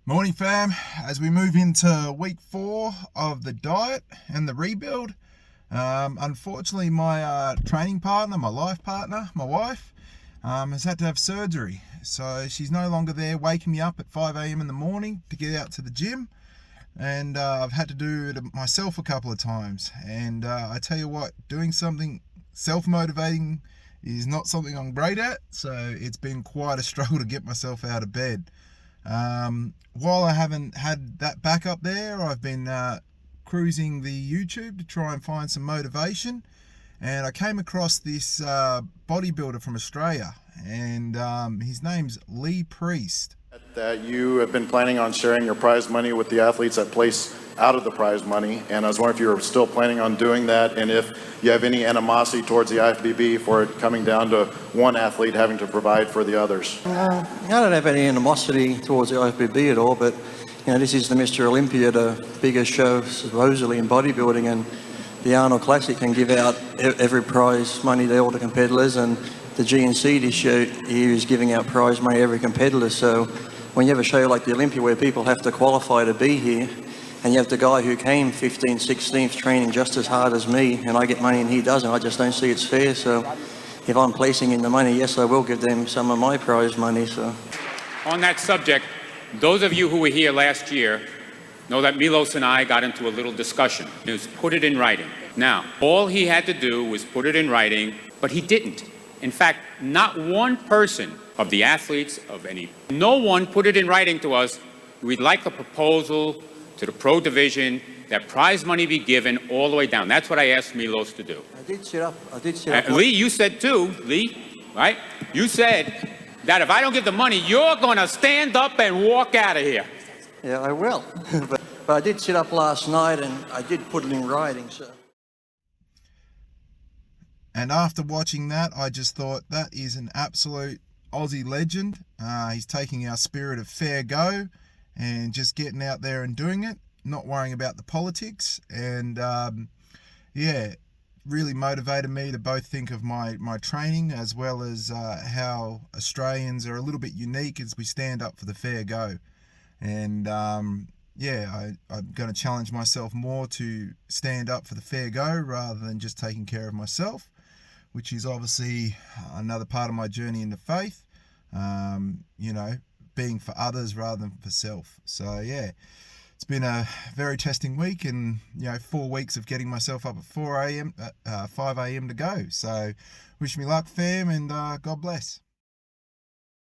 Morning fam, as we move into week 4 of the diet and the rebuild. Unfortunately my training partner, my life partner, my wife, has had to have surgery. So she's no longer there waking me up at 5 a.m. in the morning to get out to the gym. And I've had to do it myself a couple of times. And I tell you what, doing something self-motivating is not something I'm great at. So it's been quite a struggle to get myself out of bed. While I haven't had that backup there, I've been cruising the YouTube to try and find some motivation, and I came across this bodybuilder from Australia, and his name's Lee Priest. That you have been planning on sharing your prize money with the athletes that place out of the prize money, and I was wondering if you were still planning on doing that, and if you have any animosity towards the IFBB for it coming down to one athlete having to provide for the others. I don't have any animosity towards the IFBB at all, but this is the Mr. Olympia, the biggest show supposedly in bodybuilding, and the Arnold Classic can give out every prize money to all the competitors, and the GNC this year is giving out prize money to every competitor. So when you have a show like the Olympia where people have to qualify to be here, and you have the guy who came 15th, 16th training just as hard as me, and I get money and he doesn't, I just don't see it's fair. So if I'm placing in the money, yes, I will give them some of my prize money. So on that subject, those of you who were here last year know that Milos and I got into a little discussion. It was put it in writing. Now, all he had to do was put it in writing, but he didn't. In fact, not one person of the athletes, no one put it in writing to us. We'd like a proposal to the pro division that prize money be given all the way down. That's what I asked Milos to do. I did sit up. Lee, you said too, Lee, right? You said that if I don't give the money, you're going to stand up and walk out of here. Yeah, I will. but I did sit up last night and I did put it in writing, so. And after watching that, I just thought that is an absolute Aussie legend. He's taking our spirit of fair go and just getting out there and doing it, not worrying about the politics. And really motivated me to both think of my training as well as how Australians are a little bit unique as we stand up for the fair go. And I'm going to challenge myself more to stand up for the fair go rather than just taking care of myself, which is obviously another part of my journey into faith, being for others rather than for self. So yeah, it's been a very testing week, and 4 weeks of getting myself up at 5 a.m. to go. So wish me luck fam, and God bless.